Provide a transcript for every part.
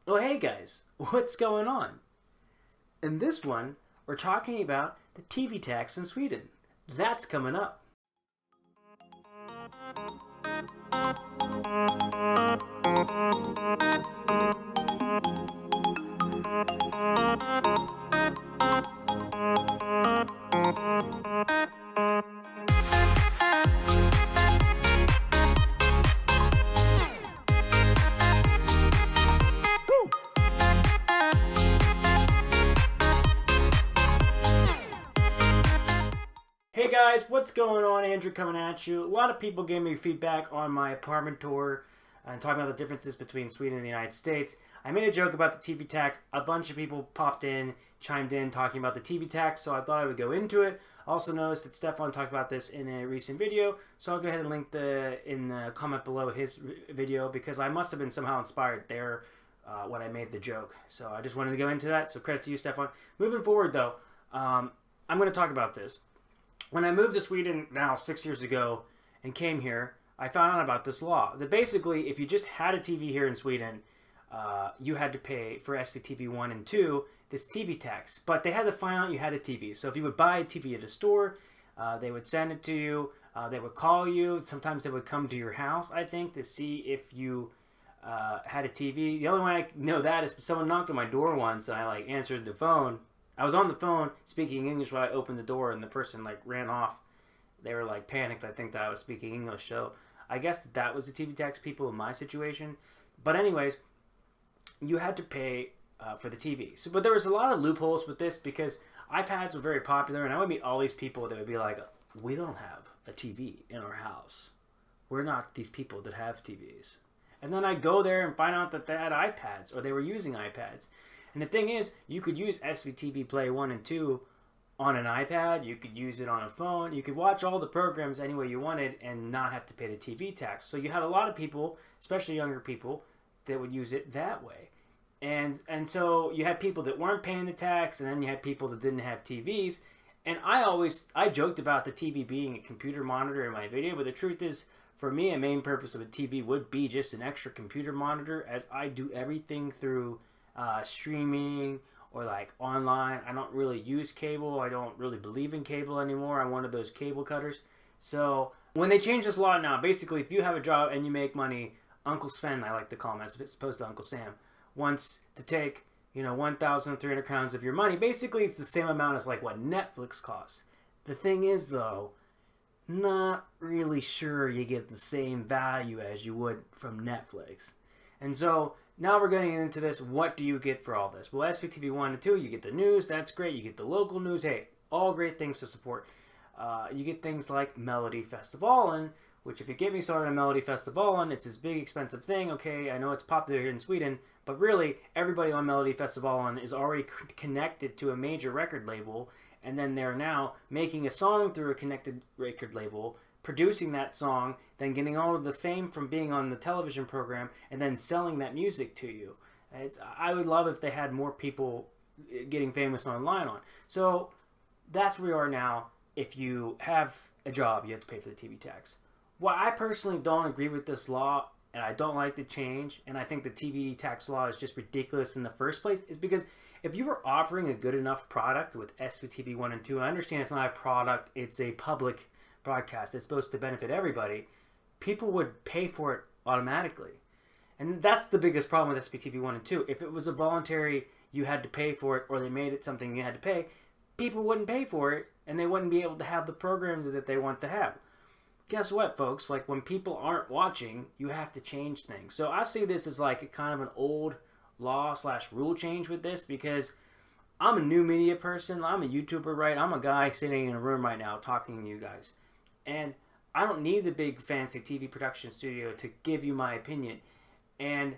Oh, hey guys, what's going on? In this one, we're talking about the TV tax in Sweden. That's coming up. Hey guys, what's going on? Andrew coming at you. A lot of people gave me feedback on my apartment tour and talking about the differences between Sweden and the United States. I made a joke about the TV tax. A bunch of people popped in, chimed in, talking about the TV tax, so I thought I would go into it. Also noticed that Stefan talked about this in a recent video, so I'll go ahead and link in the comment below his video because I must have been somehow inspired there when I made the joke. So I just wanted to go into that, so credit to you, Stefan. Moving forward, though, I'm going to talk about this. When I moved to Sweden now 6 years ago and came here, I found out about this law. That basically, if you just had a TV here in Sweden, you had to pay for SVTV 1 and 2 this TV tax. But they had to find out you had a TV. So if you would buy a TV at a store, they would send it to you. They would call you. Sometimes they would come to your house, I think, to see if you had a TV. The only way I know that is someone knocked on my door once and I answered the phone. I was on the phone speaking English while I opened the door and the person ran off. They were panicked, I think, that I was speaking English. So I guess that was the TV tax people in my situation. But anyways, you had to pay for the TV. So, but there was a lot of loopholes with this because iPads were very popular and I would meet all these people that would be like, we don't have a TV in our house. We're not these people that have TVs. And then I'd go there and find out that they had iPads or they were using iPads. And the thing is, you could use SVTV Play 1 and 2 on an iPad. You could use it on a phone. You could watch all the programs any way you wanted and not have to pay the TV tax. So you had a lot of people, especially younger people, that would use it that way. And so you had people that weren't paying the tax, and then you had people that didn't have TVs. And I joked about the TV being a computer monitor in my video, but the truth is, for me, a main purpose of a TV would be just an extra computer monitor, as I do everything through streaming or online. I don't really use cable. I don't really believe in cable anymore. I'm one of those cable cutters. So when they change this law now, basically if you have a job and you make money, Uncle Sven, I like to call him as opposed to Uncle Sam, wants to take 1,300 crowns of your money. Basically it's the same amount as what Netflix costs. The thing is though, not really sure you get the same value as you would from Netflix. And so now we're getting into this. What do you get for all this? Well, SVTV 1 and 2, you get the news. That's great. You get the local news. Hey, all great things to support. You get things like Melodifestivalen, which if you get me started on Melodifestivalen, it's this big expensive thing. Okay, I know it's popular here in Sweden, but really everybody on Melodifestivalen is already connected to a major record label, and then they're now making a song through a connected record label, producing that song, then getting all of the fame from being on the television program, and then selling that music to you. I would love if they had more people getting famous online on. So that's where we are now. If you have a job, you have to pay for the TV tax. Well, I personally don't agree with this law, and I don't like the change, and I think the TV tax law is just ridiculous in the first place, is because if you were offering a good enough product with SVTV 1 and 2, I understand it's not a product, it's a public broadcast, it's supposed to benefit everybody, people would pay for it automatically. And that's the biggest problem with SVTV 1 and 2. If it was a voluntary, you had to pay for it, or they made it something you had to pay, people wouldn't pay for it, and they wouldn't be able to have the programs that they want to have. Guess what, folks? When people aren't watching, you have to change things. So I see this as a kind of an old law / rule change with this, because I'm a new media person. I'm a YouTuber, right? I'm a guy sitting in a room right now talking to you guys. And I don't need the big fancy TV production studio to give you my opinion. And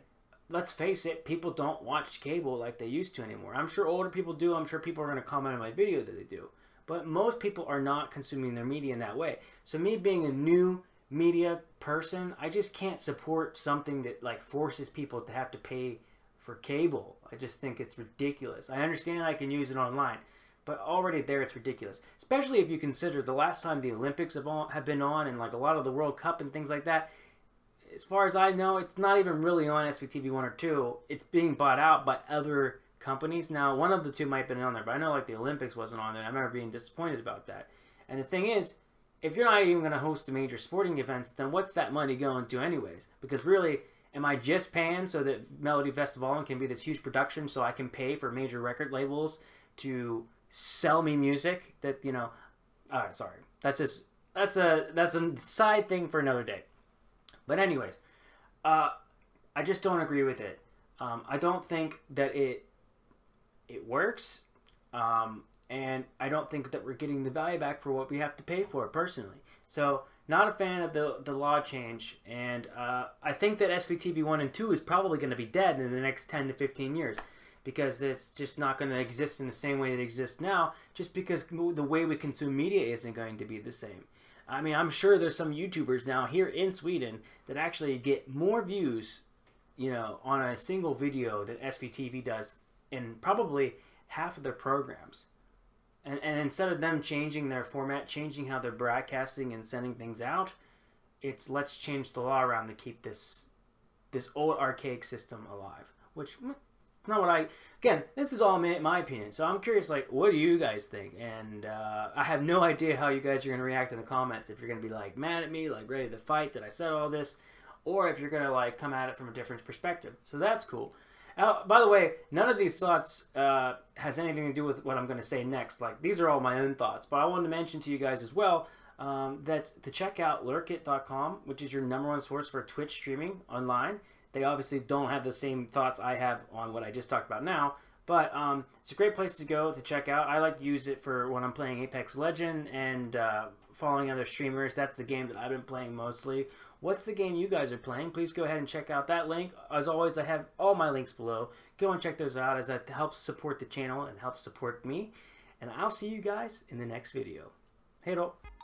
let's face it, people don't watch cable like they used to anymore. I'm sure older people do. I'm sure people are going to comment on my video that they do. But most people are not consuming their media in that way. So me being a new media person, I just can't support something that forces people to have to pay for cable. I just think it's ridiculous. I understand I can use it online, but already there it's ridiculous. Especially if you consider the last time the Olympics have been on, and a lot of the World Cup and things like that, as far as I know, it's not even really on SVTV 1 or 2. It's being bought out by other companies. Now, one of the two might have been on there, but I know like the Olympics wasn't on there. I remember being disappointed about that. And the thing is, if you're not even going to host the major sporting events, then what's that money going to anyways? Because really, am I just paying so that Melody Festival can be this huge production so I can pay for major record labels to sell me music that, you know, sorry. That's a side thing for another day. But anyways, I just don't agree with it. I don't think that it works. And I don't think that we're getting the value back for what we have to pay for it personally. So, not a fan of the law change. And I think that SVTV 1 and 2 is probably going to be dead in the next 10 to 15 years. Because it's just not going to exist in the same way it exists now. Just because the way we consume media isn't going to be the same. I mean, I'm sure there's some YouTubers now here in Sweden that actually get more views, you know, on a single video than SVTV does in probably half of their programs. And instead of them changing their format, changing how they're broadcasting and sending things out, it's let's change the law around to keep this old archaic system alive. Which, not what again, this is all my opinion. So I'm curious, like, what do you guys think? And I have no idea how you guys are going to react in the comments. If you're going to be, like, mad at me, like, ready to fight that I said all this. Or if you're going to, like, come at it from a different perspective. So that's cool. By the way, none of these thoughts has anything to do with what I'm going to say next. Like, these are all my own thoughts. But I wanted to mention to you guys as well that to check out lurkit.com, which is your #1 source for Twitch streaming online. They obviously don't have the same thoughts I have on what I just talked about now. But it's a great place to go to check out. I like to use it for when I'm playing Apex Legends and following other streamers. That's the game that I've been playing mostly. What's the game you guys are playing? Please go ahead and check out that link. As always, I have all my links below. Go and check those out as that helps support the channel and helps support me. And I'll see you guys in the next video. Hej då!